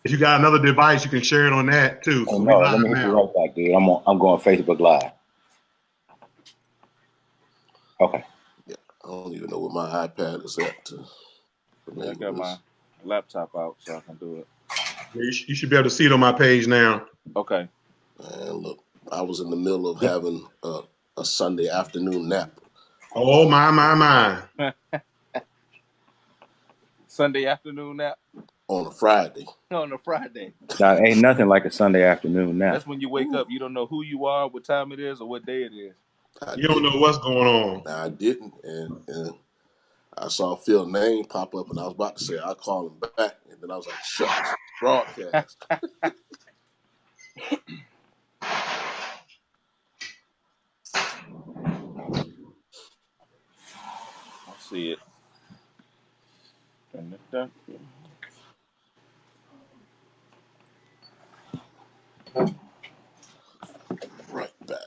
If you got another device, you can share it on that too. Oh, So no, let me hit you right back, dude. I'm going Facebook Live. Okay. Yeah, I don't even know where my iPad is at. I got my laptop out so I can do it. You should be able to see it on my page now. Okay. And look, I was in the middle of having a Sunday afternoon nap. Oh my. Sunday afternoon nap? On a Friday. On a Friday. Now, ain't nothing like a Sunday afternoon nap. That's when you wake up. You don't know who you are, what time it is, or what day it is. You don't know what's going on. No, I didn't. And I saw Phil's name pop up, and I was about to say, I'll call him back. And then I was like, shucks, broadcast. I see it. Right back.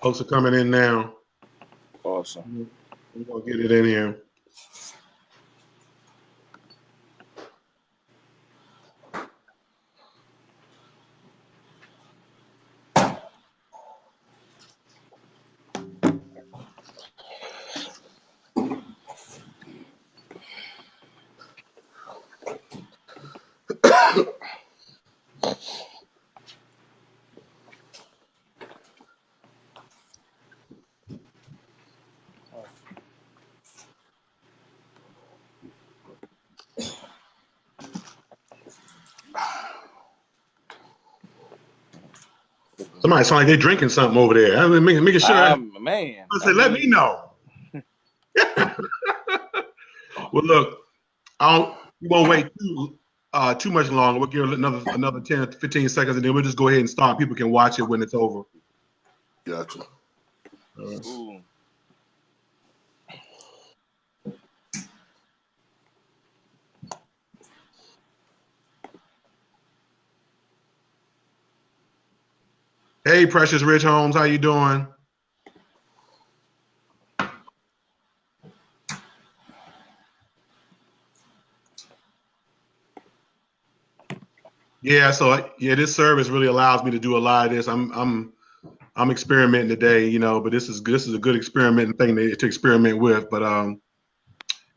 Folks are coming in now. Awesome. We're gonna get it in here. Somebody sound like they're drinking something over there. I mean, making sure. Man. I said, let me know. Well, look, we won't wait too much longer. We'll give another 10 to 15 seconds, and then we'll just go ahead and start. People can watch it when it's over. Gotcha. Ooh. Hey, Precious Rich Holmes, how you doing? Yeah, so this service really allows me to do a lot of this. I'm experimenting today, but this is a good experimenting thing to experiment with. But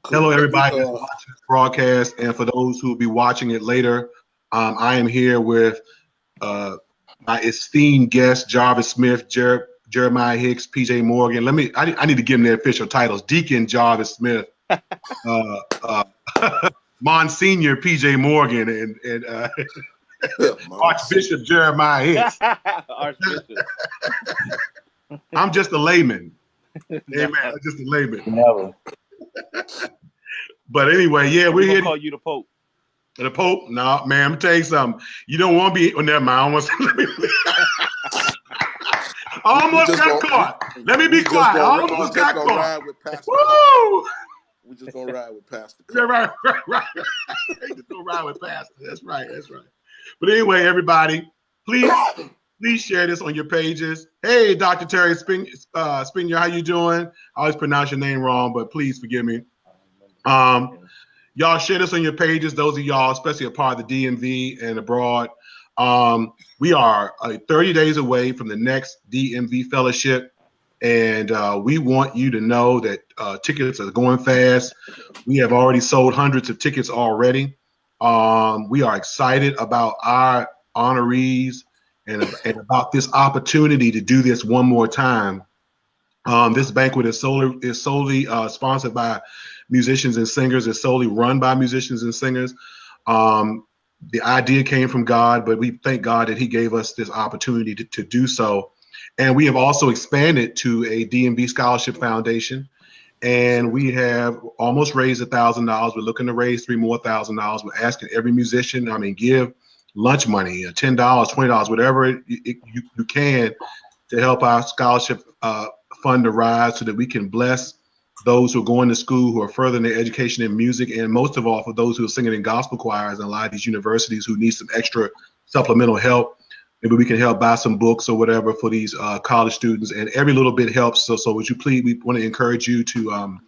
hello everybody that's watching this broadcast, and for those who will be watching it later, I am here with my esteemed guest Jarvis Smith, Jeremiah Hicks, PJ Morgan. I need to give them their official titles: Deacon Jarvis Smith, Monsignor PJ Morgan, and Archbishop Jeremiah Hicks. Archbishop. I'm just a layman. Amen. I'm just a layman. Never. But anyway, yeah, we're here. Call you the Pope. The Pope? No, man, I'm gonna tell you something. You don't want to be. Oh, never mind. I almost got caught. Let me be quiet. I almost got caught. Woo! We just gonna ride with Pastor. Yeah, right. Just gonna ride with Pastor. That's right. But anyway, everybody, please share this on your pages. Hey, Dr. Terry Spinier, how you doing? I always pronounce your name wrong, but please forgive me. Y'all share this on your pages. Those of y'all, especially a part of the DMV and abroad. We are 30 days away from the next DMV fellowship, and we want you to know that tickets are going fast. We have already sold hundreds of tickets already. We are excited about our honorees and about this opportunity to do this one more time. This banquet is solely sponsored by musicians and singers. It's solely run by musicians and singers. The idea came from God, but we thank God that He gave us this opportunity to do so. And we have also expanded to a DMV Scholarship Foundation, and we have almost raised $1,000. We're looking to raise $3,000 more. We're asking every musician, give lunch money, $10, $20, whatever you can to help our scholarship fund to rise so that we can bless those who are going to school, who are furthering their education in music, and most of all for those who are singing in gospel choirs and a lot of these universities who need some extra supplemental help. Maybe we can help buy some books or whatever for these college students, and every little bit helps. So would you please, we want to encourage you to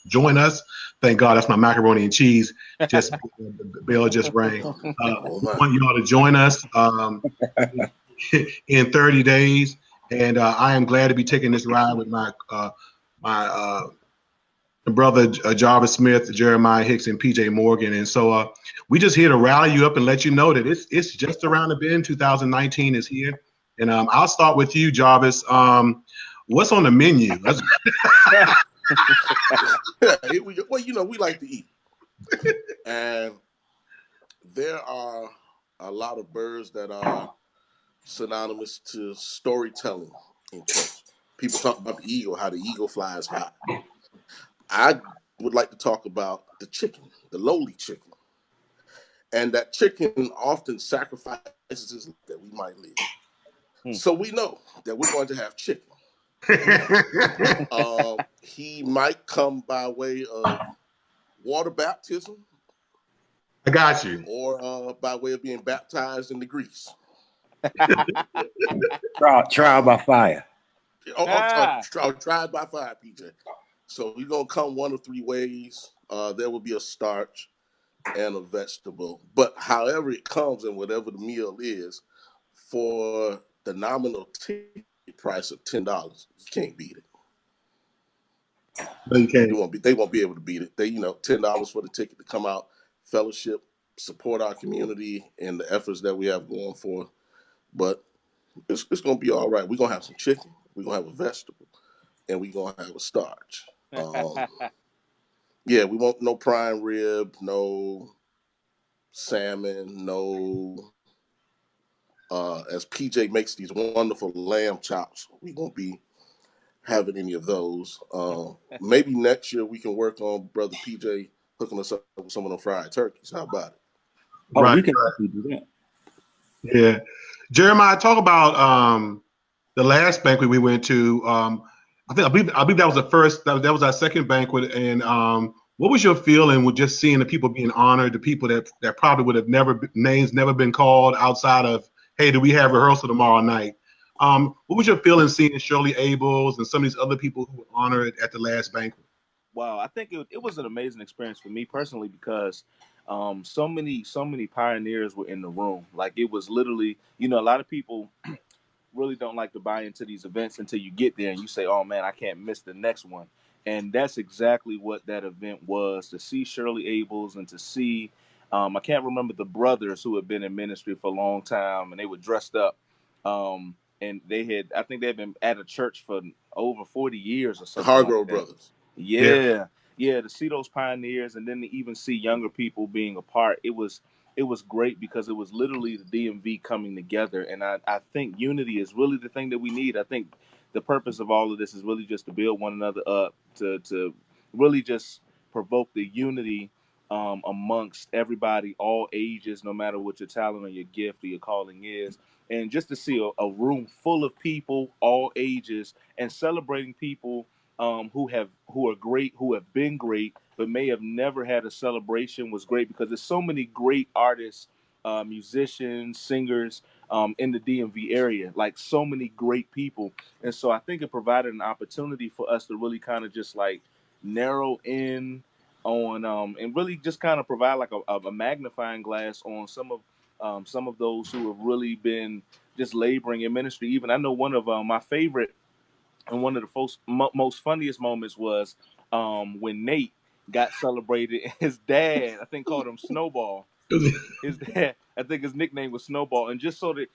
join us. Thank God that's my macaroni and cheese. Just bell just rang. We want you all to join us in 30 days. And I am glad to be taking this ride with my brother Jarvis Smith, Jeremiah Hicks, and PJ Morgan. And so we just here to rally you up and let you know that it's just around the bend. 2019 is here. And I'll start with you, Jarvis. What's on the menu? Well, you know, we like to eat. And there are a lot of birds that are synonymous to storytelling in church. People talk about the eagle, how the eagle flies high. I would like to talk about the chicken, the lowly chicken. And that chicken often sacrifices that we might live. So we know that we're going to have chicken. He might come by way of water baptism. I got you. Or by way of being baptized in the grease. Trial by fire. Tried by fire, PJ. So we're going to come one of three ways. There will be a starch and a vegetable. But however it comes and whatever the meal is, for the nominal ticket price of $10, you can't beat it. No, you can't. They won't be able to beat it. They, $10 for the ticket to come out, fellowship, support our community and the efforts that we have going for. But it's going to be all right. We're going to have some chicken. We're going to have a vegetable. And we're going to have a starch. Yeah, we want no prime rib, no salmon, no, as PJ makes these wonderful lamb chops, we won't be having any of those. Maybe next year we can work on Brother PJ hooking us up with some of them fried turkeys. How about it? Oh, we can actually do that. Yeah. Jeremiah, talk about the last banquet we went to. I believe that was the first. That was our second banquet. And what was your feeling with just seeing the people being honored, the people that probably would have names never been called outside of, hey, do we have rehearsal tomorrow night? What was your feeling seeing Shirley Abels and some of these other people who were honored at the last banquet? Wow, I think it was an amazing experience for me personally because so many pioneers were in the room. Like it was literally, a lot of people really don't like to buy into these events until you get there and you say, oh man, I can't miss the next one. And that's exactly what that event was, to see Shirley Abels and to see, I can't remember the brothers who had been in ministry for a long time and they were dressed up. And I think they had been at a church for over 40 years or something. The Hargrove brothers. Yeah, to see those pioneers and then to even see younger people being a part, it was great because it was literally the DMV coming together. And I think unity is really the thing that we need. I think the purpose of all of this is really just to build one another up, to really just provoke the unity amongst everybody, all ages, no matter what your talent or your gift or your calling is. And just to see a room full of people, all ages, and celebrating people who are great, who have been great, but may have never had a celebration was great because there's so many great artists, musicians, singers in the DMV area, like so many great people. And so I think it provided an opportunity for us to really kind of just like narrow in on and really just kind of provide like a magnifying glass on some of those who have really been just laboring in ministry. Even I know one of my favorite and one of the most funniest moments was when Nate got celebrated. His dad, I think, called him Snowball. His dad, I think his nickname was Snowball. And just so that,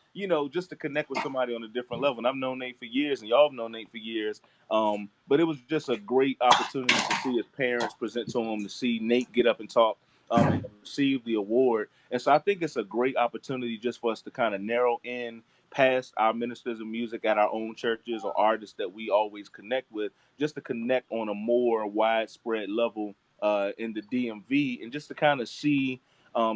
just to connect with somebody on a different level. And I've known Nate for years, and y'all have known Nate for years. But it was just a great opportunity to see his parents present to him, to see Nate get up and talk and receive the award. And so I think it's a great opportunity just for us to kind of narrow in past our ministers of music at our own churches or artists that we always connect with, just to connect on a more widespread level in the DMV and just to kind of see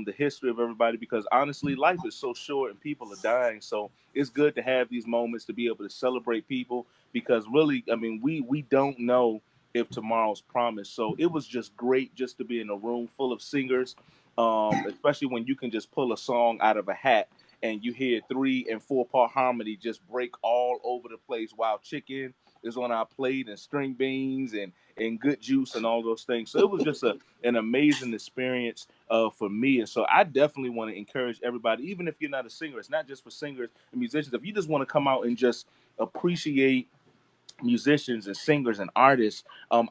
the history of everybody, because honestly, life is so short and people are dying. So it's good to have these moments to be able to celebrate people, because really, I mean, we don't know if tomorrow's promised. So it was just great just to be in a room full of singers, especially when you can just pull a song out of a hat and you hear 3 and 4 part harmony just break all over the place while chicken is on our plate and string beans and good juice and all those things. So it was just an amazing experience for me. And so I definitely want to encourage everybody, even if you're not a singer, it's not just for singers and musicians. If you just want to come out and just appreciate musicians and singers and artists,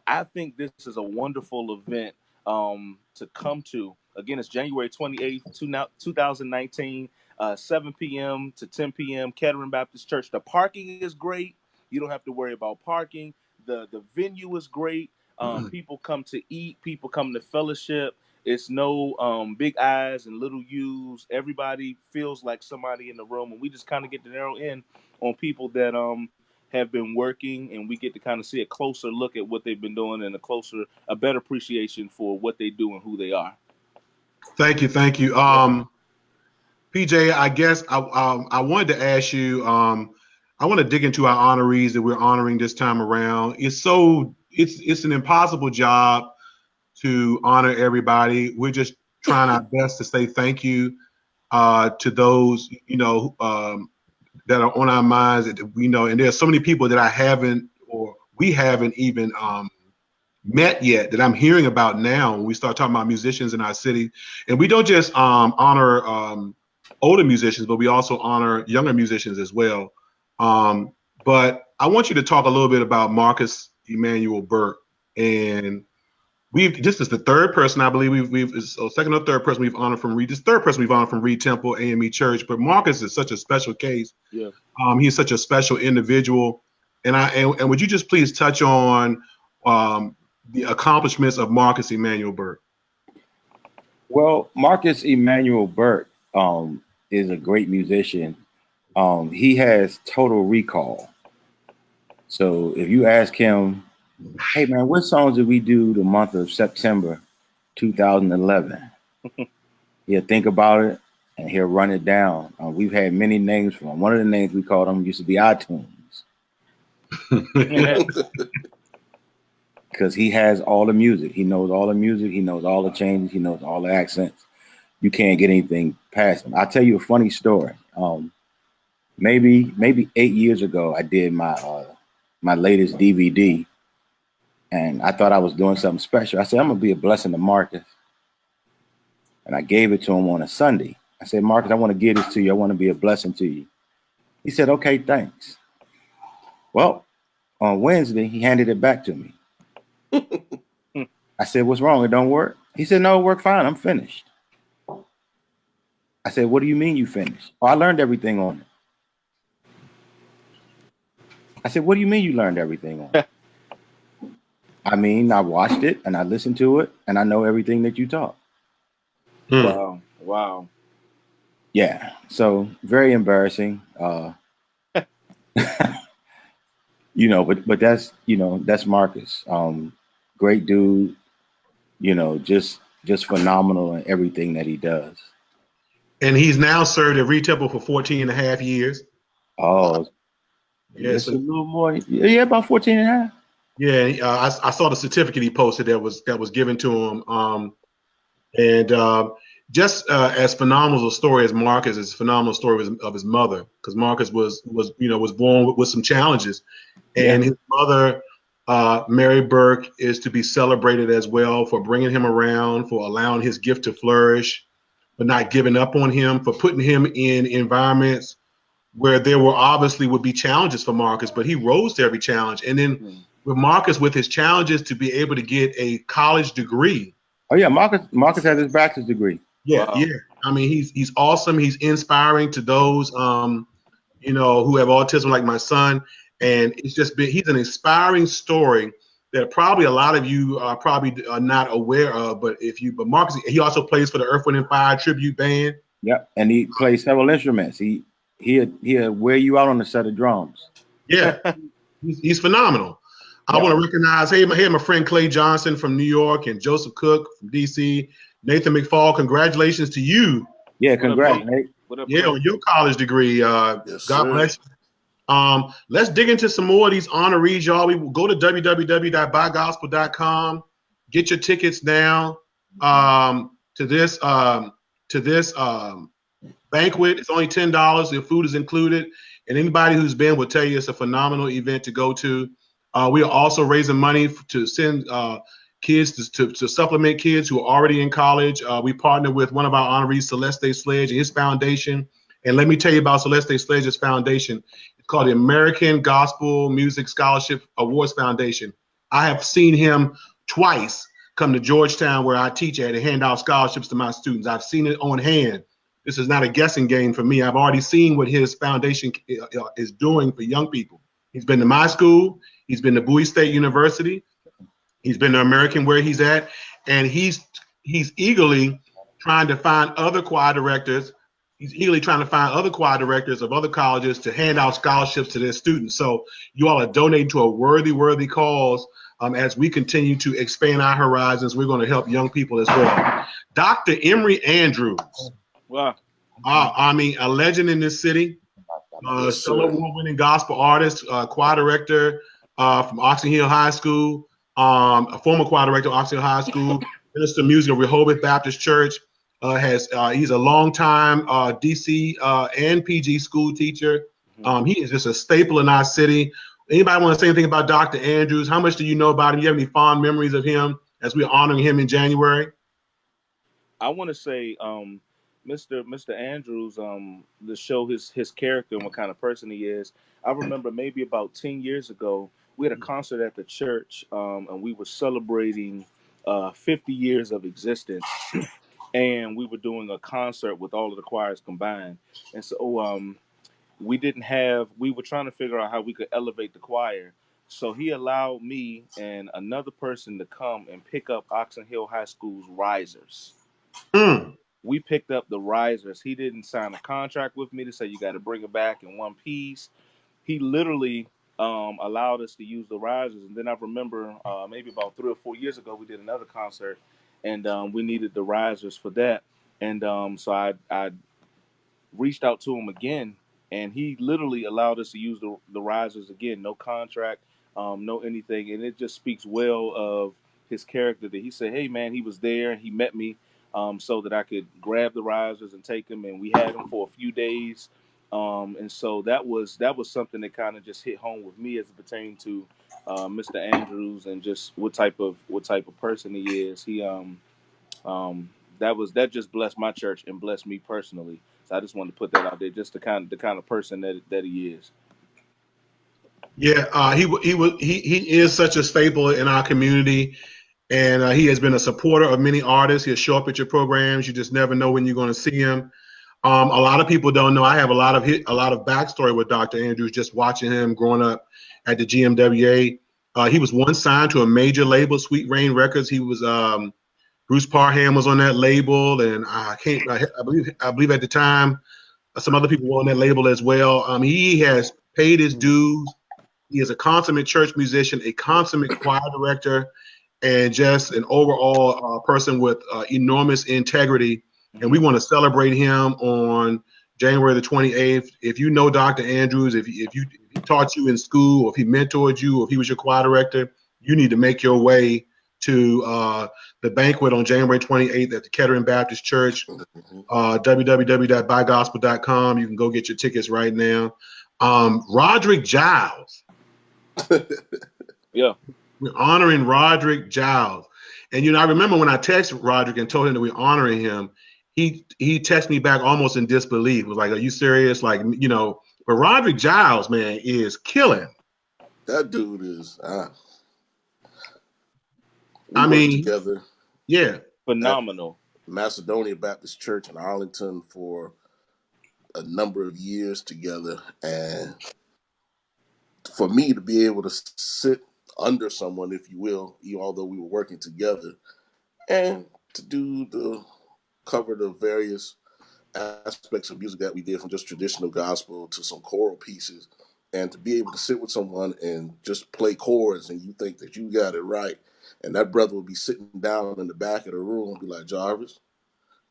I think this is a wonderful event to come to. Again, it's January 28th, 2019, 7 p.m. to 10 p.m., Kettering Baptist Church. The parking is great. You don't have to worry about parking. The venue is great. People come to eat. People come to fellowship. It's no big eyes and little U's. Everybody feels like somebody in the room, and we just kind of get to narrow in on people that have been working, and we get to kind of see a closer look at what they've been doing and a better appreciation for what they do and who they are. Thank you. PJ, I guess I wanted to ask you, I want to dig into our honorees that we're honoring this time around. It's an impossible job to honor everybody. We're just trying our best to say thank you to those, that are on our minds, and there's so many people that we haven't even met yet that I'm hearing about now when we start talking about musicians in our city. And we don't just honor older musicians, but we also honor younger musicians as well. But I want you to talk a little bit about Marcus Emmanuel Burke. And this is the third person, I believe second or third person we've honored from Reed. This third person we've honored from Reed Temple AME Church. But Marcus is such a special case. Yeah. He's such a special individual. And would you just please touch on the accomplishments of Marcus Emmanuel Burke? Well, Marcus Emmanuel Burke is a great musician. He has total recall. So if you ask him, hey man, what songs did we do the month of September 2011? He'll think about it and he'll run it down. We've had many names for him. One of the names we called him used to be iTunes. Because he has all the music. He knows all the music. He knows all the changes. He knows all the accents. You can't get anything past him. I'll tell you a funny story. Maybe 8 years ago, I did my latest DVD. And I thought I was doing something special. I said, I'm going to be a blessing to Marcus. And I gave it to him on a Sunday. I said, Marcus, I want to give this to you. I want to be a blessing to you. He said, okay, thanks. Well, on Wednesday, he handed it back to me. I said, what's wrong? It don't work? He said, no, it worked fine. I'm finished. I said, what do you mean you finished? Oh, I learned everything on it. I said, what do you mean you learned everything on it? I mean, I watched it and I listened to it and I know everything that you taught. Wow. Yeah. So very embarrassing. But that's Marcus. Great dude, just phenomenal in everything that he does. And he's now served at Reed Temple for 14 and a half years. Oh, yes, a little more. Yeah, about 14 and a half. Yeah, I saw the certificate he posted that was given to him. Just as phenomenal a story as Marcus is a phenomenal story of his mother, because Marcus was born with some challenges, and his mother, Mary Burke, is to be celebrated as well for bringing him around, for allowing his gift to flourish, but not giving up on him, for putting him in environments where there would be challenges for Marcus, but he rose to every challenge. And then with Marcus, with his challenges, to be able to get a college degree. Oh yeah, Marcus has his bachelor's degree. Yeah, wow. Yeah. I mean, he's awesome. He's inspiring to those who have autism, like my son. And it's just he's an inspiring story that probably a lot of you probably are not aware of. But Marcus, he also plays for the Earth, Wind and Fire tribute band. Yeah, and he plays several instruments. He'll wear you out on a set of drums. Yeah, he's phenomenal. I want to recognize, hey, my friend Clay Johnson from New York and Joseph Cook from DC. Nathan McFall, congratulations to you. Yeah, congrats, Nate. What up, Yeah, Clay? on your college degree. Yes, God sir. bless you. Let's dig into some more of these honorees, y'all. We will go to www.bygospel.com. Get your tickets now to this banquet. It's only $10. The food is included, and anybody who's been will tell you it's a phenomenal event to go to. We are also raising money to send kids to supplement kids who are already in college. We partner with one of our honorees, Celeste Sledge, and his foundation. And let me tell you about Celeste Sledge's foundation. It's called the American Gospel Music Scholarship Awards Foundation. I have seen him twice come to Georgetown, where I teach at, and hand out scholarships to my students. I've seen it on hand. This is not a guessing game for me. I've already seen what his foundation is doing for young people. He's been to my school. He's been to Bowie State University. He's been to American where he's at, and he's eagerly trying to find other choir directors. He's eagerly trying to find other choir directors of other colleges to hand out scholarships to their students. So you all are donating to a worthy cause. As we continue to expand our horizons, we're going to help young people as well. Dr. Emory Andrews. Wow. I mean, a legend in this city. Solo award-winning gospel artist, choir director from Oxon Hill High School, a former choir director of Oxon Hill High School, minister of music of Rehoboth Baptist Church. He's a longtime DC and PG school teacher. He is just a staple in our city. Anybody want to say anything about Dr. Andrews? How much do you know about him? Do you have any fond memories of him as we're honoring him in January? I want to say, Mr. Andrews, to show his character and what kind of person he is. I remember maybe about 10 years ago, we had a concert at the church, and we were celebrating 50 years of existence, and we were doing a concert with all of the choirs combined. And so we were trying to figure out how we could elevate the choir. So he allowed me and another person to come and pick up Oxon Hill High School's risers. We picked up the risers. He didn't sign a contract with me to say you got to bring it back in one piece. He literally allowed us to use the risers. And then I remember maybe about 3 or 4 years ago, we did another concert, and we needed the risers for that. And so I reached out to him again, and he literally allowed us to use the risers again. No contract, no anything. And it just speaks well of his character that he said, hey, man, he was there. He met me so that I could grab the risers and take them. And we had them for a few days. And so that was something that kind of just hit home with me as it pertained to Mr. Andrews and just what type of person he is. That just blessed my church and blessed me personally. So I just wanted to put that out there, just the kind of person that he is. Yeah, he is such a staple in our community, and he has been a supporter of many artists. He'll show up at your programs. You just never know when you're going to see him. A lot of people don't know. I have a lot of backstory with Dr. Andrews, just watching him growing up at the GMWA. He was once signed to a major label, Sweet Rain Records. He was Bruce Parham was on that label, and I believe at the time some other people were on that label as well. He has paid his dues. He is a consummate church musician, a consummate choir director, and just an overall person with enormous integrity. And we want to celebrate him on January the 28th. If you know Dr. Andrews, if he taught you in school, or if he mentored you, or if he was your choir director, you need to make your way to the banquet on January 28th at the Kettering Baptist Church. www.bygospel.com. You can go get your tickets right now. Roderick Giles. Yeah. We're honoring Roderick Giles. And, I remember when I texted Roderick and told him that we're honoring him, he texted me back almost in disbelief. It was like, are you serious? But Roderick Giles, man, is killing. That dude is, I mean, together. Yeah. Phenomenal. Macedonia Baptist Church in Arlington for a number of years together. And for me to be able to sit under someone, if you will, although we were working together, and to cover the various aspects of music that we did, from just traditional gospel to some choral pieces, And to be able to sit with someone and just play chords and you think that you got it right, and that brother will be sitting down in the back of the room and be like, Jarvis,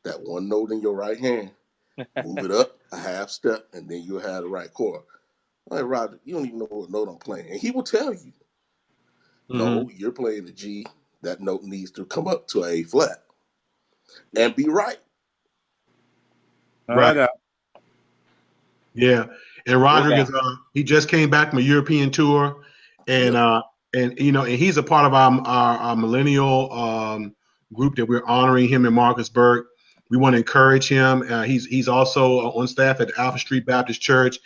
that one note in your right hand, move it up a half step, and then you'll have the right chord. I'm like, Roger, you don't even know what note I'm playing. And he will tell you, Mm-hmm. no, you're playing the G. That note needs to come up to A flat and be right. Right. Right. Yeah. And What's Roderick that? is he just came back from a European tour, and Yep. and and he's a part of our millennial group that we're honoring him in Marcusburg. We want to encourage him. He's also on staff at Alpha Street Baptist Church.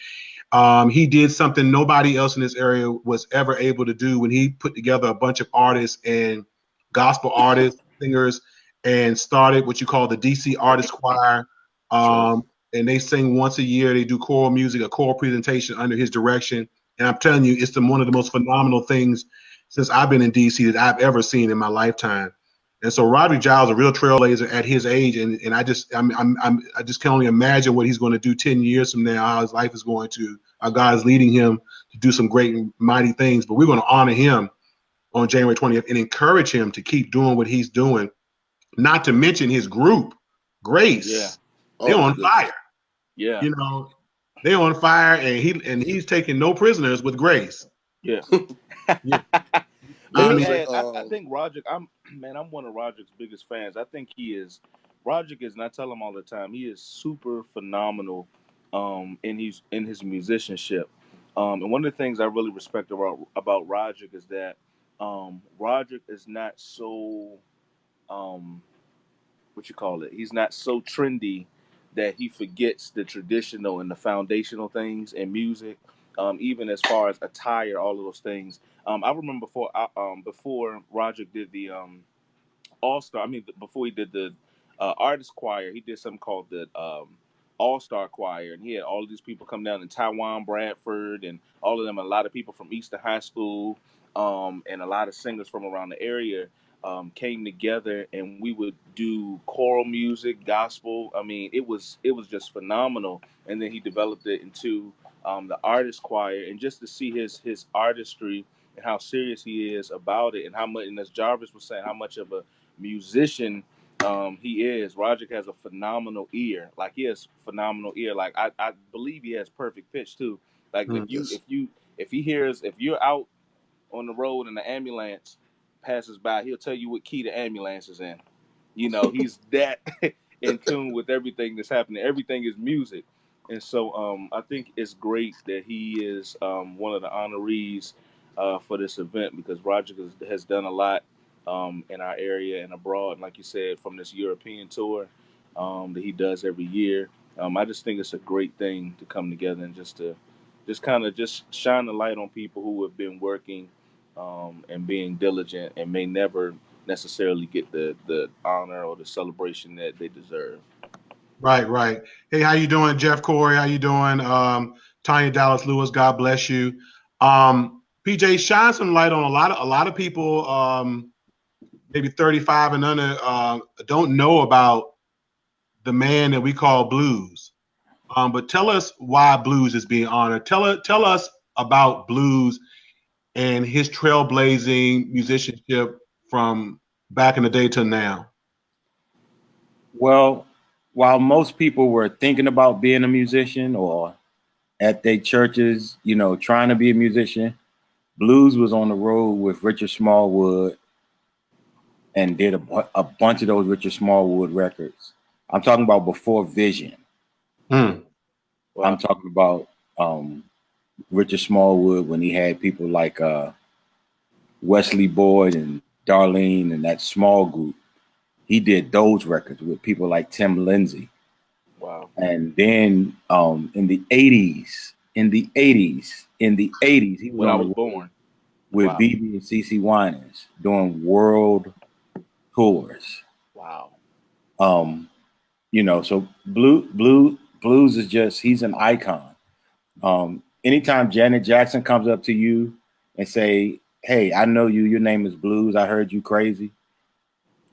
He did something nobody else in this area was ever able to do when he put together a bunch of artists and gospel artists, singers, and started what you call the DC Artist Choir. Sure. And they sing once a year. They do choral music, a choral presentation under his direction. And I'm telling you, it's one of the most phenomenal things since I've been in DC that I've ever seen in my lifetime. And so Roderick Giles, a real trailblazer at his age, and I just can only imagine what he's going to do 10 years from now, how his life is going to, how God is leading him to do some great and mighty things. But we're going to honor him on January 20th and encourage him to keep doing what he's doing. Not to mention his group, Grace. Yeah. They're Oh my on goodness. fire. Yeah. You know, they're on fire, and he's taking no prisoners with Grace. Yeah. Yeah. Let I me mean, Listen, add. I think Roderick. I'm one of Roderick's biggest fans. I think he is. Roderick is, and I tell him all the time. He is super phenomenal, in his musicianship. And one of the things I really respect about Roderick is that, Roderick is not so, um, what you call it. He's not so trendy that he forgets the traditional and the foundational things in music. Even as far as attire, all of those things. I remember before Roger did the All Star. I mean, before he did the artist choir, he did something called the All Star Choir, and he had all of these people come down in Taiwan, Bradford, and all of them. A lot of people from Eastern High School, and a lot of singers from around the area came together, and we would do choral music, gospel. I mean, it was just phenomenal. And then he developed it into the artist choir, and just to see his artistry and how serious he is about it, and how much, and as Jarvis was saying, how much of a musician he is. Roger has a phenomenal ear. Like, he has phenomenal ear. Like, I believe he has perfect pitch too. Like, mm, if you're out on the road and the ambulance passes by, he'll tell you what key the ambulance is in. He's that in tune with everything that's happening. Everything is music. And so I think it's great that he is one of the honorees for this event, because Roger has done a lot in our area and abroad. And like you said, from this European tour that he does every year, I just think it's a great thing to come together and just kind of just shine the light on people who have been working and being diligent and may never necessarily get the honor or the celebration that they deserve. right, right. Hey, how you doing, Jeff Corey? How you doing? Tanya Dallas Lewis, God bless you. PJ, shine some light on a lot of people, maybe 35 and under, don't know about the man that we call blues. But tell us why blues is being honored. Tell us about blues and his trailblazing musicianship from back in the day to now. Well, while most people were thinking about being a musician or at their churches, trying to be a musician, blues was on the road with Richard Smallwood and did a bunch of those Richard Smallwood records. I'm talking about before Vision. Hmm. I'm Wow. talking about Richard Smallwood when he had people like Wesley Boyd and Darlene and that small group. He did those records with people like Tim Lindsay. Wow. And then in the 80s, he was When I on the was road born. with Wow. BB and CeCe Winans doing world tours. Wow. So blues is just, he's an icon. Anytime Janet Jackson comes up to you and say, "Hey, I know you. Your name is Blues. I heard you crazy."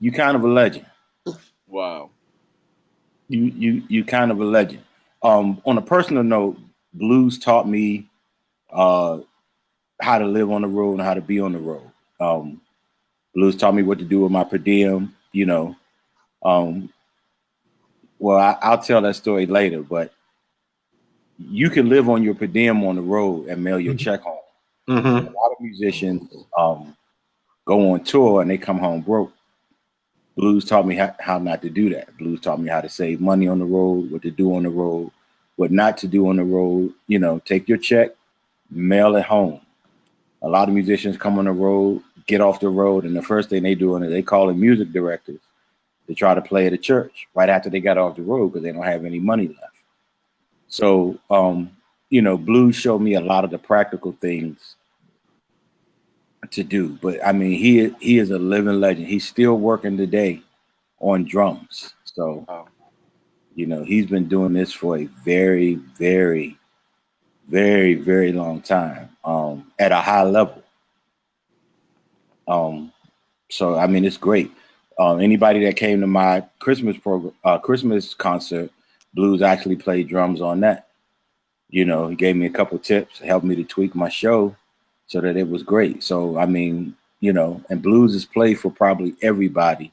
You kind of a legend. Wow. You kind of a legend. On a personal note, blues taught me how to live on the road and how to be on the road. Blues taught me what to do with my per diem, you know. Well, I'll tell that story later, but you can live on your per diem on the road and mail your check home. Mm-hmm. A lot of musicians go on tour and they come home broke. Blues taught me how not to do that. Blues taught me how to save money on the road, what to do on the road, what not to do on the road. You know, take your check, mail it home. A lot of musicians come on the road, get off the road, and the first thing they do is they call in music directors to try to play at a church right after they got off the road because they don't have any money left. So, you know, blues showed me a lot of the practical things to do. But I mean, he is a living legend. He's still working today on drums. So, you know, he's been doing this for a very, very, very, very long time at a high level. So I mean, it's great. Anybody that came to my Christmas concert, Blues actually played drums on that. You know, he gave me a couple tips, helped me to tweak my show so that it was great. So I mean, you know, and Blues is played for probably everybody,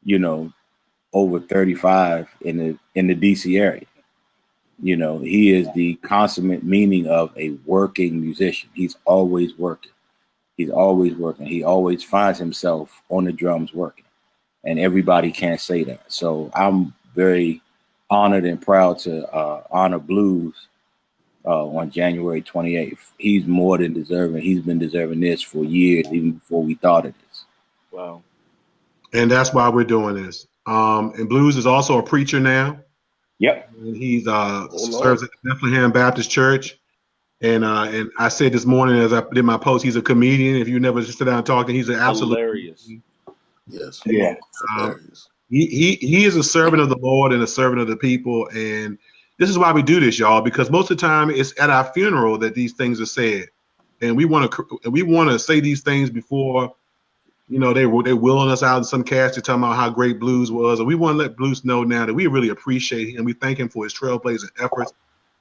you know, over 35 in the DC area. You know, he is the consummate meaning of a working musician. He's always working. He's always working. He always finds himself on the drums working. And everybody can't say that. So I'm very honored and proud to honor Blues on January 28th. He's more than deserving. He's been deserving this for years, even before we thought of this. Wow. And that's why we're doing this. And Blues is also a preacher now. Yep. And he's serves at the Bethlehem Baptist Church. And I said this morning as I did my post, he's a comedian. If you never sit down and talk to him, he's an absolute hilarious. Yes. Yeah. Hilarious. He is a servant of the Lord and a servant of the people. And this is why we do this, y'all, because most of the time it's at our funeral that these things are said. And we want to say these things before, you know, they're willing us out in some casket talking about how great Blues was. And we want to let Blues know now that we really appreciate him. We thank him for his trailblazing efforts.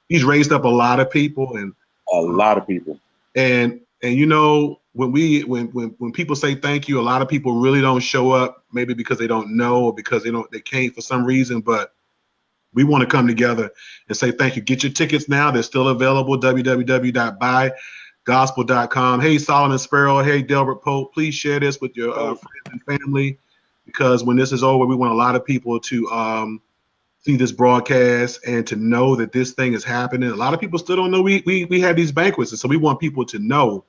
He's raised up a lot of people and a lot of people. And you know, when people say thank you, a lot of people really don't show up, maybe because they don't know or because they can't for some reason. But we want to come together and say thank you. Get your tickets now. They're still available. www.buygospel.com. Hey, Solomon Sparrow. Hey, Delbert Pope. Please share this with your friends and family, because when this is over, we want a lot of people to see this broadcast and to know that this thing is happening. A lot of people still don't know we have these banquets, and so we want people to know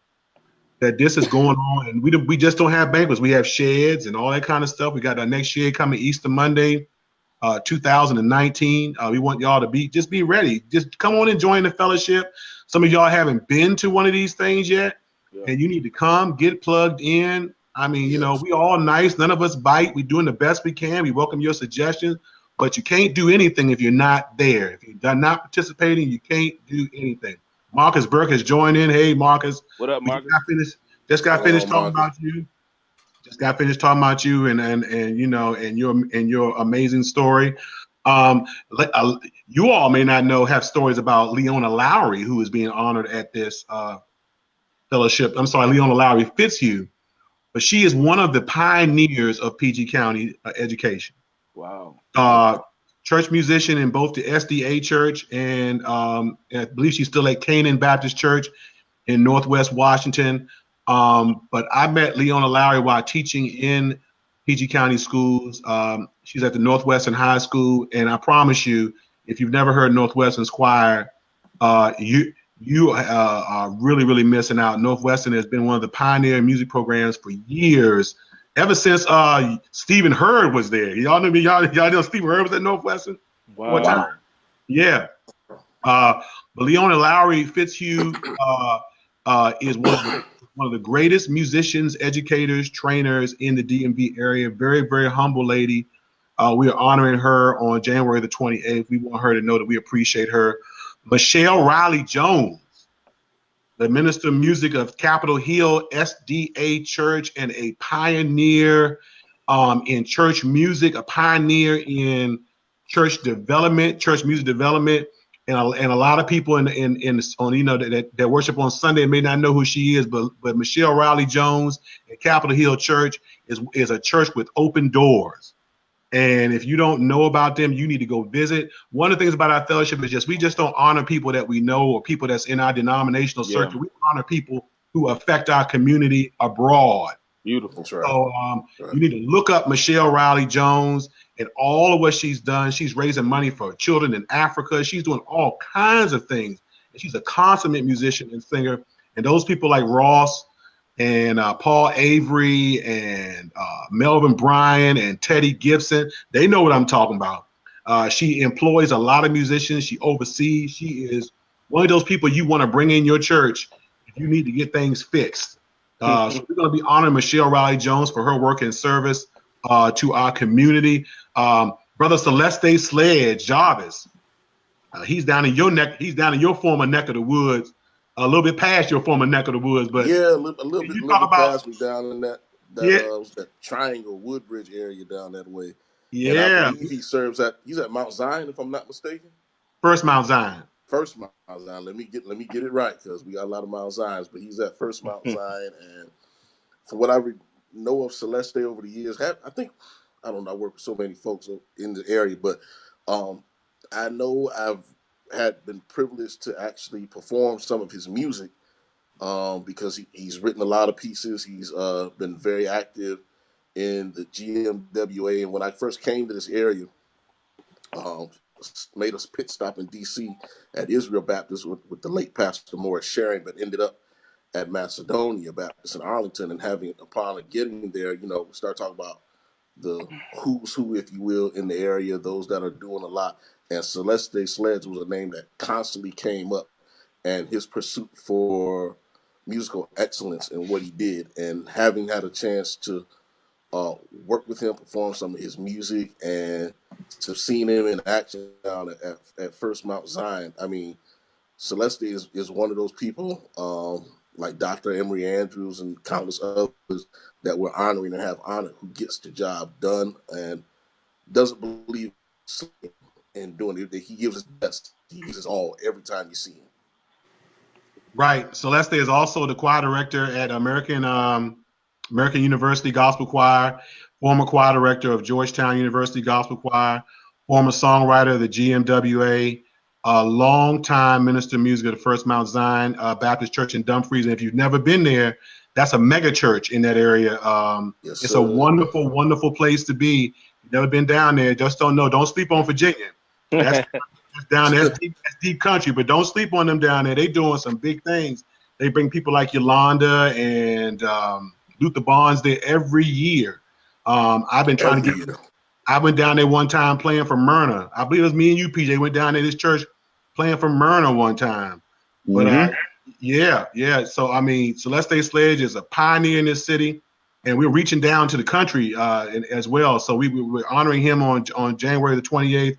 that this is going on. And we just don't have banquets. We have sheds and all that kind of stuff. We got our next shed coming Easter Monday, 2019. We want y'all to be ready. Just come on and join the fellowship. Some of y'all haven't been to one of these things yet, and you need to come get plugged in. I mean, you know, we all nice. None of us bite. We're doing the best we can. We welcome your suggestions. But you can't do anything if you're not there. If you're not participating, you can't do anything. Marcus Burke has joined in. Hey, Marcus. What up, Marcus? Just got finished talking about you. Just got finished talking about you and you know, and your amazing story. You all may not have stories about Leona Lowry, who is being honored at this fellowship. I'm sorry, Leona Lowry Fitzhugh, but she is one of the pioneers of PG County education. Wow. Church musician in both the SDA church and I believe she's still at Canaan Baptist Church in Northwest Washington. But I met Leona Lowry while teaching in PG County schools. She's at the Northwestern High School, and I promise you, if you've never heard Northwestern's choir, you are really, really missing out. Northwestern has been one of the pioneer music programs for years. Ever since Stephen Hurd was there. Y'all know me. Y'all know Stephen Hurd was at Northwestern? Wow. Yeah. But Leona Lowry Fitzhugh is one of the greatest musicians, educators, trainers in the DMV area. Very, very humble lady. We are honoring her on January the 28th. We want her to know that we appreciate her. Michelle Riley Jones, the minister of music of Capitol Hill SDA Church, and a pioneer in church music, a pioneer in church development, church music development, and a lot of people on that worship on Sunday may not know who she is, but Michelle Riley Jones at Capitol Hill Church is a church with open doors. And if you don't know about them, you need to go visit. One of the things about our fellowship is we just don't honor people that we know or people that's in our denominational circle. We honor people who affect our community abroad. Beautiful. That's right. So you need to look up Michelle Riley Jones and all of what she's done. She's raising money for children in Africa. She's doing all kinds of things. And she's a consummate musician and singer. And those people like Ross and Paul Avery and Melvin Bryan and Teddy Gibson, they know what I'm talking about. She employs a lot of musicians. She oversees. She is one of those people you want to bring in your church if you need to get things fixed. So we're going to be honoring Michelle Riley Jones for her work and service to our community. Brother Celeste Sledge Jarvis, he's down in your neck. He's down in your former neck of the woods, a little bit past your former neck of the woods. But yeah, a little bit past me down in that Triangle Woodbridge area down that way. And I believe he's at Mount Zion, if I'm not mistaken. First Mount Zion. First Mount Zion. Let me get it right, because we got a lot of Mount Zions, but he's at First Mount Zion. And from what I know of Celeste over the years, I work with so many folks in the area, but I know I've had been privileged to actually perform some of his music because he's written a lot of pieces. He's been very active in the GMWA. And when I first came to this area, made us pit stop in D.C. at Israel Baptist with the late Pastor Morris Sharing, but ended up at Macedonia Baptist in Arlington. And upon getting there, start talking about the who's who, if you will, in the area, those that are doing a lot. And Celeste Sledge was a name that constantly came up, and his pursuit for musical excellence in what he did, and having had a chance to work with him, perform some of his music, and to have seen him in action down at First Mount Zion. I mean, Celeste is one of those people, like Dr. Emory Andrews and countless others that we're honoring and have honored, who gets the job done and doesn't believe in doing it. He gives his best. He gives his all every time you see him. Right. Celeste is also the choir director at American University Gospel Choir, former choir director of Georgetown University Gospel Choir, former songwriter of the GMWA, a long-time minister of music at the First Mount Zion Baptist Church in Dumfries. And if you've never been there, that's a mega church in that area. It's a wonderful, wonderful place to be. If you've never been down there, just don't know. Don't sleep on Virginia. That's down there. That's deep country, but don't sleep on them down there. They're doing some big things. They bring people like Yolanda and Luther Barnes there every year. I've been trying to get. I went down there one time playing for Myrna. I believe it was me and you, PJ, went down to this church playing for Myrna one time. But yeah. So I mean, Celeste Sledge is a pioneer in this city, and we're reaching down to the country as well. So we're honoring him on January the 28th.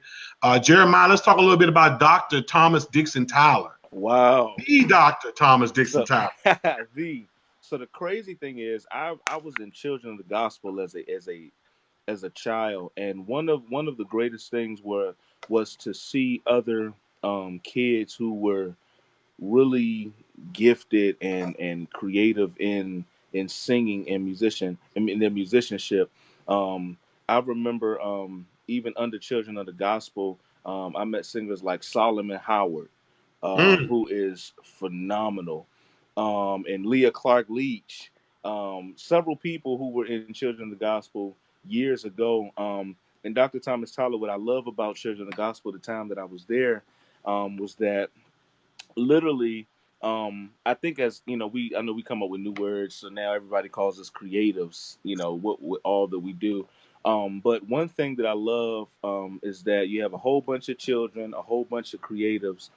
Jeremiah, let's talk a little bit about Dr. Thomas Dixon Tyler. Wow. The Dr. Thomas Dixon Tyler. So the crazy thing is, I was in Children of the Gospel as a child, and one of the greatest things was to see other kids who were really gifted and creative in singing and in their musicianship. I remember even under Children of the Gospel, I met singers like Solomon Howard, who is phenomenal, and Leah Clark Leach, several people who were in Children of the Gospel years ago. And Dr. Thomas Tyler, what I love about Children of the Gospel, the time that I was there, was that literally, I think I know we come up with new words, so now everybody calls us creatives, what all that we do. But one thing that I love is that you have a whole bunch of children, a whole bunch of creatives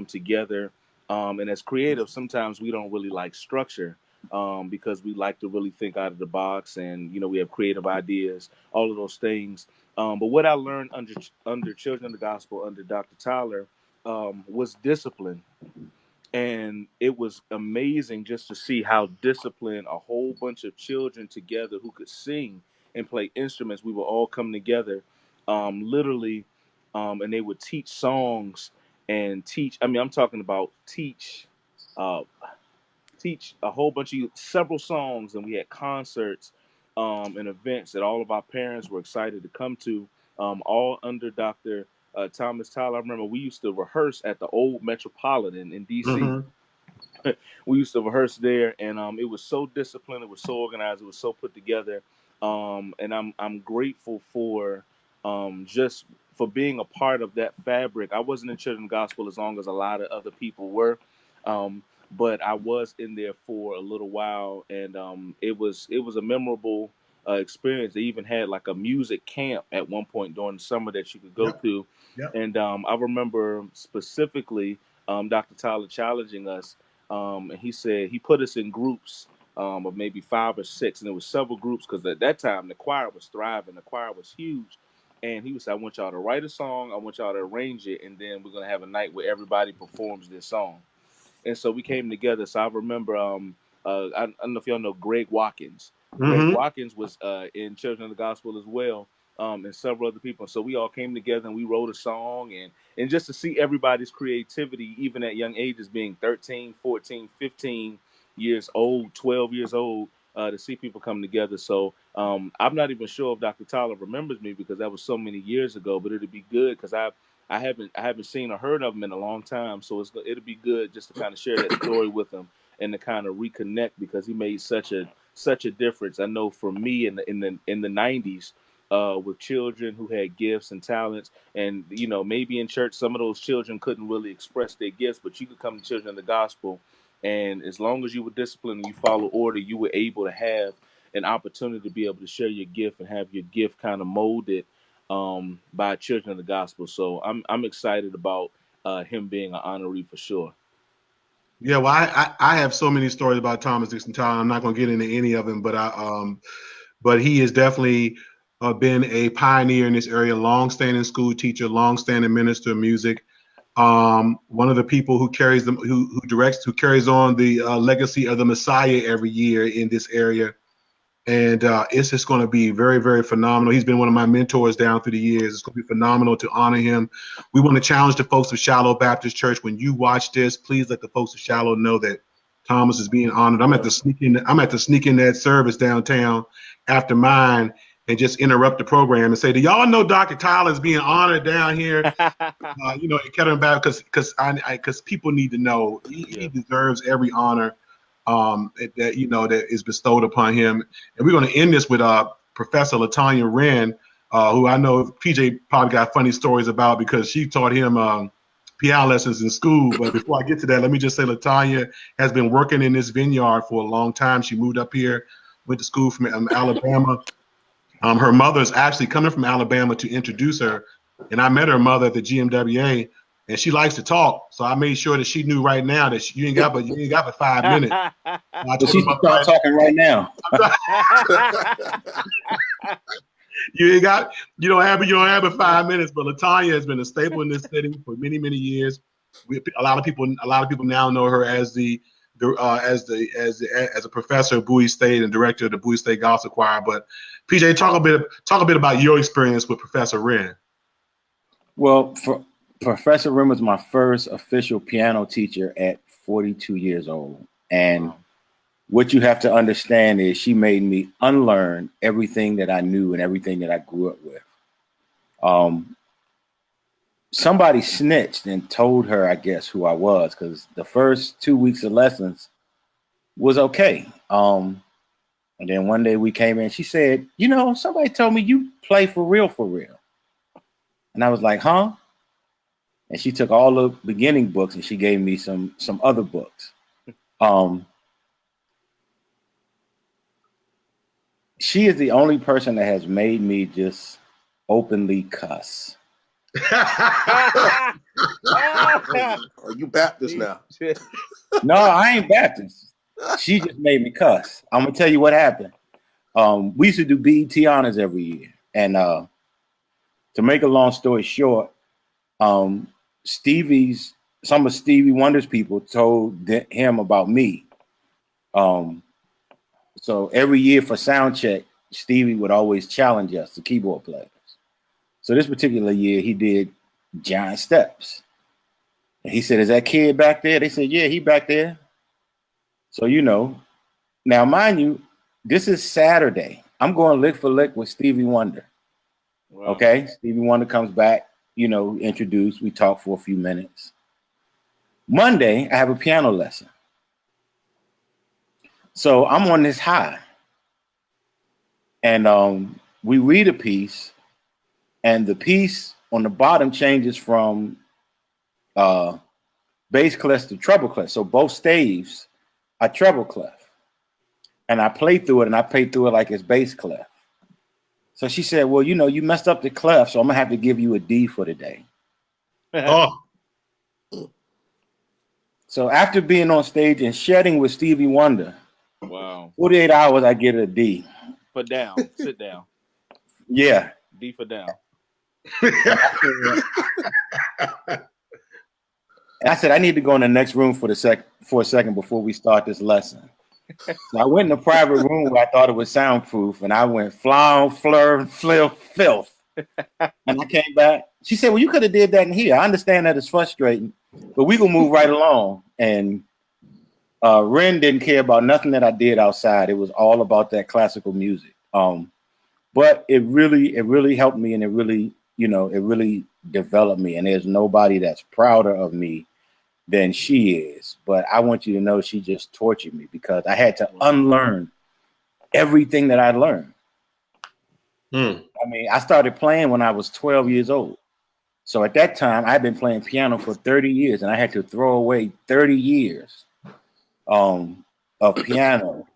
together. And as creatives, sometimes we don't really like structure because we like to really think out of the box, and we have creative ideas, all of those things. But what I learned under Children of the Gospel, under Dr. Tyler, was discipline. And it was amazing just to see how disciplined a whole bunch of children together who could sing and play instruments. We would all come together, literally, and they would teach songs and teach. I mean, I'm talking about uh, teach a whole bunch of several songs, and we had concerts and events that all of our parents were excited to come to, all under Dr. Thomas Tyler. I remember we used to rehearse at the old Metropolitan in DC. Mm-hmm. We used to rehearse there, and it was so disciplined, it was so organized, it was so put together, and I'm grateful for just for being a part of that fabric. I wasn't in Children's Gospel as long as a lot of other people were, but I was in there for a little while, and it was a memorable experience. They even had like a music camp at one point during the summer that you could go Yep. to, Yep. and I remember specifically Dr. Tyler challenging us. And he said he put us in groups of maybe 5 or 6, and there was several groups because at that time the choir was thriving, the choir was huge, and he was, I want y'all to write a song, I want y'all to arrange it, and then we're gonna have a night where everybody performs their song. And so we came together. So I remember, I don't know if y'all know Greg Watkins. Greg Mm-hmm. Watkins was in Children of the Gospel as well, and several other people. So we all came together and we wrote a song, and just to see everybody's creativity, even at young ages, being 13, 14, 15 years old, 12 years old, to see people come together. So I'm not even sure if Dr. Tyler remembers me because that was so many years ago, but it'd be good because I haven't seen or heard of him in a long time, so it'll be good just to kind of share that story with him and to kind of reconnect because he made such a difference. I know for me in the 90s, with children who had gifts and talents, and maybe in church some of those children couldn't really express their gifts, but you could come to Children of the Gospel, and as long as you were disciplined and you follow order, you were able to have an opportunity to be able to share your gift and have your gift kind of molded by Children of the Gospel. So I'm excited about him being an honoree for sure. Yeah, well, I have so many stories about Thomas Dixon Tyler. I'm not going to get into any of them, but he has definitely been a pioneer in this area, long-standing school teacher, long-standing minister of music. One of the people who carries them, who carries on the legacy of the Messiah every year in this area. And it's just going to be very, very phenomenal. He's been one of my mentors down through the years. It's going to be phenomenal to honor him. We want to challenge the folks of Shallow Baptist Church. When you watch this, please let the folks of Shallow know that Thomas is being honored. I'm at the sneak in that service downtown after mine and just interrupt the program and say, "Do y'all know Dr. Tyler is being honored down here?" In Kettering Baptist, because people need to know he deserves every honor that is bestowed upon him. And we're going to end this with Professor LaTanya Wren, who I know PJ probably got funny stories about because she taught him piano lessons in school. But before I get to that, let me just say LaTanya has been working in this vineyard for a long time. She moved up here, went to school from Alabama. Her mother's actually coming from Alabama to introduce her. And I met her mother at the GMWA. And she likes to talk, so I made sure that she knew right now that you ain't got but 5 minutes. But she should start talking right now. You don't have but 5 minutes. But LaTanya has been a staple in this city for many, many years. A lot of people now know her as a professor at Bowie State and director of the Bowie State Gospel Choir. But PJ, talk a bit about your experience with Professor Wren. Well, Professor Wren was my first official piano teacher at 42 years old. And what you have to understand is she made me unlearn everything that I knew and everything that I grew up with. Somebody snitched and told her, I guess, who I was, because the first 2 weeks of lessons was okay. And then one day we came in, she said, somebody told me you play for real, for real. And I was like, huh? And she took all the beginning books and she gave me some other books. She is the only person that has made me just openly cuss. Are you Baptist now? No, I ain't Baptist. She just made me cuss. I'm gonna tell you what happened. We used to do BET honors every year, and to make a long story short, some of Stevie Wonder's people told him about me. So every year for sound check, Stevie would always challenge us, the keyboard players. So this particular year, he did Giant Steps. And he said, "Is that kid back there?" They said, "Yeah, he back there." So now mind you, this is Saturday. I'm going lick for lick with Stevie Wonder. Wow. Okay, Stevie Wonder comes back. Introduced. We talk for a few minutes. Monday, I have a piano lesson. So I'm on this high, and we read a piece, and the piece on the bottom changes from bass clef to treble clef. So both staves are treble clef. And I play through it, and I play through it like it's bass clef. So she said, "Well, you messed up the clef, so I'm gonna have to give you a D for the day." Oh, So after being on stage and shedding with Stevie Wonder, Wow. 48 hours, I get a D. Put down. Sit down. Yeah. D for down. And I said, I need to go in the next room for a second before we start this lesson. So I went in a private room where I thought it was soundproof, and I went flow, fleur, flill, filth. And I came back. She said, "Well, you could have did that in here. I understand that it's frustrating, but we gonna move right along." And Ren didn't care about nothing that I did outside. It was all about that classical music. But it really helped me, and it really developed me. And there's nobody that's prouder of me than she is. But I want you to know she just tortured me because I had to unlearn everything that I learned. I mean, I started playing when I was 12 years old. So at that time, I'd been playing piano for 30 years, and I had to throw away 30 years of piano.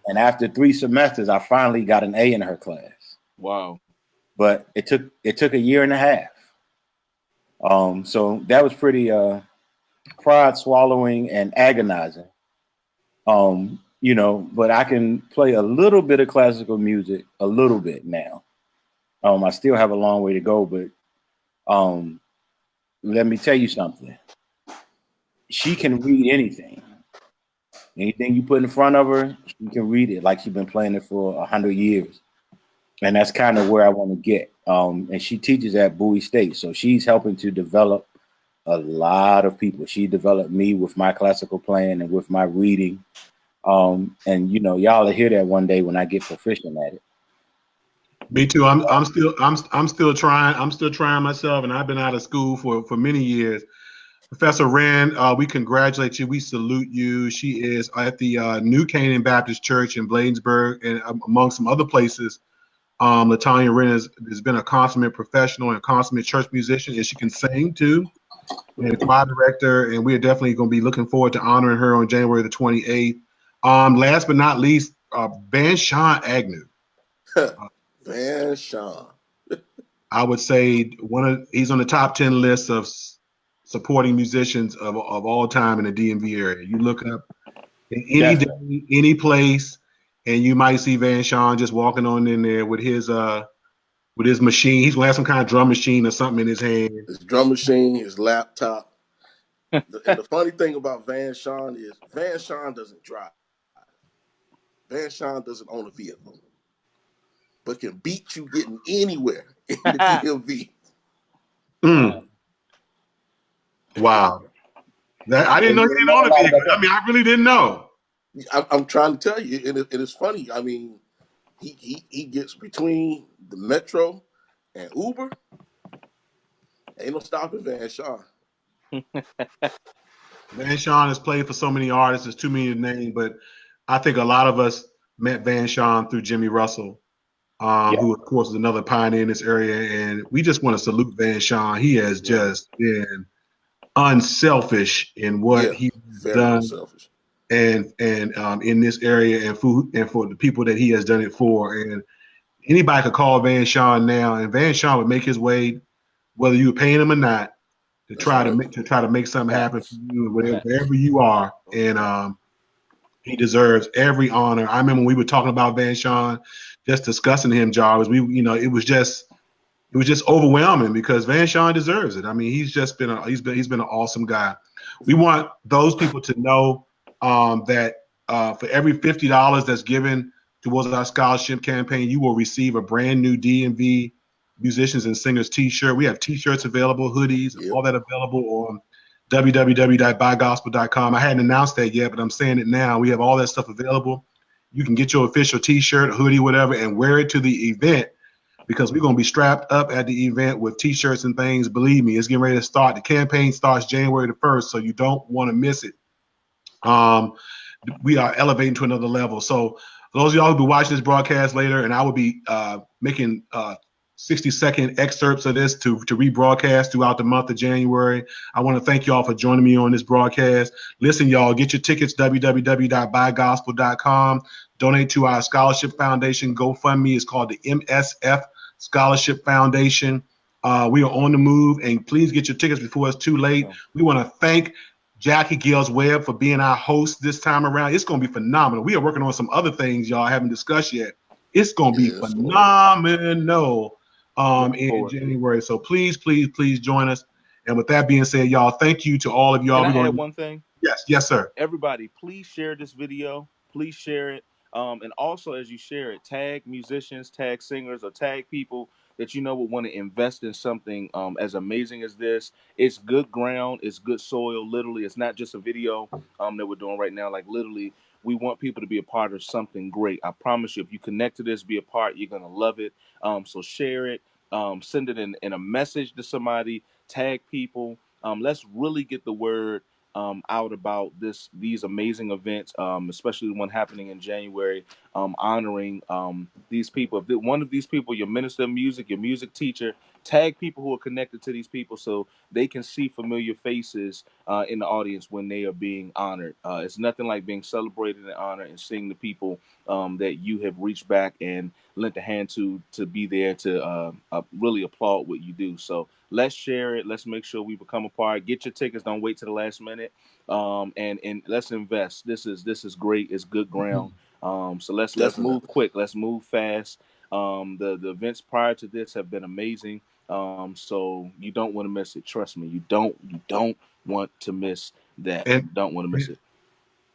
And after 3 semesters, I finally got an A in her class. Wow. But it took a year and a half. So that was pretty pride swallowing and agonizing. But I can play a little bit of classical music, a little bit now. I still have a long way to go, but let me tell you something. She can read anything. Anything you put in front of her, she can read it like she's been playing it for 100 years. And that's kind of where I want to get. And she teaches at Bowie State. So she's helping to develop a lot of people. She developed me with my classical playing and with my reading. And y'all will hear that one day when I get proficient at it. Me too. I'm still trying myself, and I've been out of school for many years. Professor Rand, we congratulate you. We salute you. She is at the New Canaan Baptist Church in Bladensburg, and among some other places. LaTanya Wren has been a consummate professional and a consummate church musician, and she can sing too. And a choir director, and we are definitely going to be looking forward to honoring her on January the 28th. Last but not least, Van Sean Agnew. Van Sean. I would say he's on the top 10 list of supporting musicians of all time in the DMV area. You look up in any day, any place, and you might see Van Sean just walking on in there with his machine. He's gonna have some kind of drum machine or something in his hand. His drum machine, his laptop. And the funny thing about Van Sean is Van Sean doesn't drive. Van Sean doesn't own a vehicle, but can beat you getting anywhere in the DMV. Wow. I didn't know he didn't own a vehicle. I mean, I really didn't know. I'm trying to tell you, and it is funny. I mean, he gets between the Metro and Uber. Ain't no stopping Van Sean. Van Sean has played for so many artists. There's too many to name, but I think a lot of us met Van Sean through Jimmy Russell, who of course is another pioneer in this area. And we just want to salute Van Sean. He has just been unselfish in what he's done, unselfish. and in this area, and for the people that he has done it for. And anybody could call Van Sean now, and Van Sean would make his way, whether you were paying him or not, to try to make something happen for you, wherever you are. And he deserves every honor. I remember when we were talking about Van Sean, just discussing him, Jarvis. It was just overwhelming because Van Sean deserves it. I mean, he's been an awesome guy. We want those people to know that for every $50 that's given towards our scholarship campaign, you will receive a brand new DMV Musicians and Singers T-shirt. We have T-shirts available, hoodies, all that available on www.buygospel.com. I hadn't announced that yet, but I'm saying it now. We have all that stuff available. You can get your official t-shirt, hoodie, whatever, and wear it to the event, because we're going to be strapped up at the event with t-shirts and things. Believe me, it's getting ready to start. The campaign starts January the 1st, so you don't want to miss it. We are elevating to another level. So those of y'all who will be watching this broadcast later, and I will be making 60-second excerpts of this to rebroadcast throughout the month of January. I want to thank y'all for joining me on this broadcast. Listen, y'all, get your tickets, www.buygospel.com. Donate to our scholarship foundation. GoFundMe is called the MSF Scholarship Foundation. We are on the move, and please get your tickets before it's too late. We want to thank Jackie Gales Webb for being our host this time around. It's going to be phenomenal. We are working on some other things y'all haven't discussed yet. It's going to be phenomenal in January. So please, please, please join us. And with that being said, y'all, thank you to all of y'all. Can I add one thing? Yes, sir. Everybody, please share this video. Please share it. And also, as you share it, tag musicians, tag singers, or tag people that you know would want to invest in something as amazing as this. It's good ground. It's good soil. Literally, it's not just a video that we're doing right now. Like, literally, we want people to be a part of something great. I promise you, if you connect to this, be a part, you're going to love it. So share it. Send it in a message to somebody. Tag people. Let's really get the word out about these amazing events, especially the one happening in January, honoring these people. If one of these people, your minister of music, your music teacher, tag people who are connected to these people so they can see familiar faces in the audience when they are being honored. It's nothing like being celebrated and honored and seeing the people that you have reached back and lent a hand to be there to really applaud what you do. So let's share it. Let's make sure we become a part. Get your tickets. Don't wait to the last minute. And let's invest. This is great. It's good ground. So let's move quick. Let's move fast. The events prior to this have been amazing. So you don't want to miss it. Trust me. You don't want to miss that. Don't want to miss it.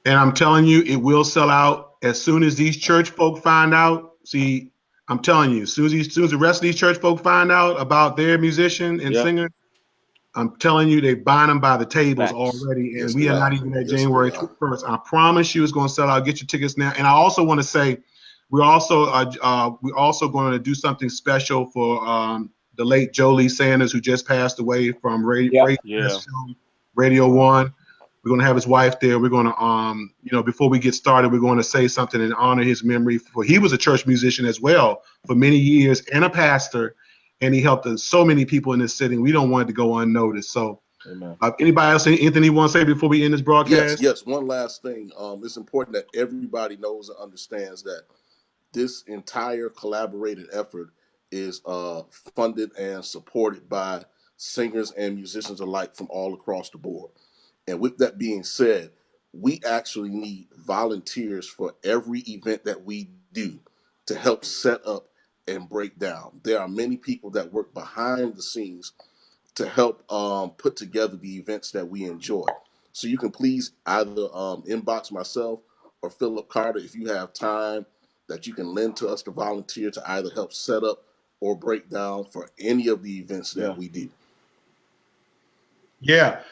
And I'm telling you, it will sell out as soon as these church folk find out. See, I'm telling you, as soon as the rest of these church folk find out about their musician and singer, I'm telling you, they're buying them by the tables already. And we are not even at January 21st. I promise you it's going to sell out. Get your tickets now. And I also want to say, we're also going to do something special for the late Jolie Sanders, who just passed away from Radio 1. We're going to have his wife there. We're going to, before we get started, we're going to say something and honor his memory. He was a church musician as well for many years and a pastor, and he helped so many people in this city. We don't want it to go unnoticed. So, anybody else, anything you want to say before we end this broadcast? Yes. One last thing. It's important that everybody knows and understands that this entire collaborated effort is funded and supported by singers and musicians alike from all across the board. And with that being said, we actually need volunteers for every event that we do to help set up and break down. There are many people that work behind the scenes to help put together the events that we enjoy. So you can please either inbox myself or Phillip Carter if you have time that you can lend to us to volunteer to either help set up or break down for any of the events that we do. Yeah.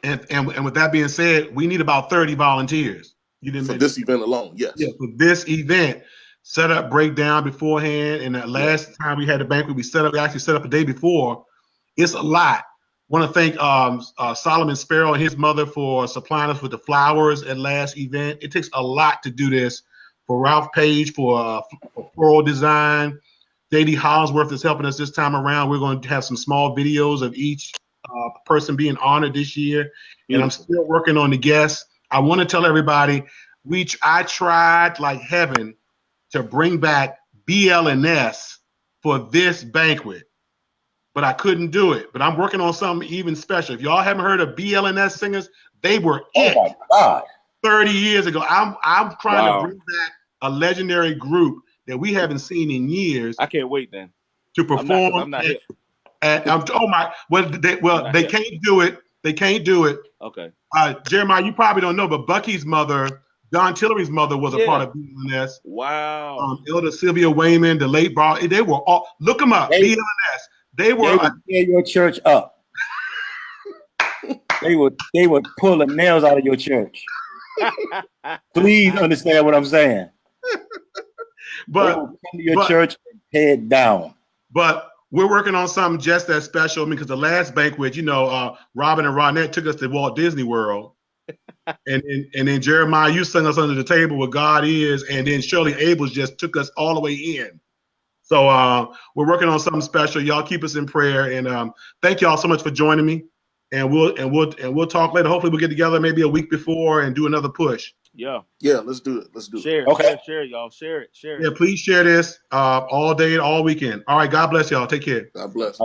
And with that being said, we need about 30 volunteers. For this event alone, yes. Yeah, for this event, set up, break down beforehand. And the last time we had the banquet, we actually set up a day before. It's a lot. Want to thank Solomon Sparrow and his mother for supplying us with the flowers at last event. It takes a lot to do this. For Ralph Page for floral design. J.D. Hollingsworth is helping us this time around. We're going to have some small videos of each person being honored this year. And I'm still working on the guests. I want to tell everybody, I tried like heaven to bring back BLNS for this banquet, but I couldn't do it. But I'm working on something even special. If y'all haven't heard of BLNS singers, they were my God. 30 years ago. I'm trying to bring back a legendary group that we haven't seen in years. I can't wait then to perform. I'm not hip. They can't do it. They can't do it. Okay. Jeremiah, you probably don't know, but Bucky's mother, Don Tillery's mother, was a part of BLNS. Wow. Elder Sylvia Wayman, the late Bob, they were all, look them up, BLNS. They were tear your church up. They would pull the nails out of your church. Please understand what I'm saying. They will come to your church and tear it down. But we're working on something just as special because the last banquet, Robin and Ronette took us to Walt Disney World. And then Jeremiah, you sung us under the table where God is, and then Shirley Abels just took us all the way in. So we're working on something special. Y'all keep us in prayer, and thank y'all so much for joining me. And we'll talk later. Hopefully we'll get together maybe a week before and do another push. Yeah, let's do it. Share it, y'all. Share it. Yeah, please share this all day, all weekend. All right, God bless y'all. Take care. God bless.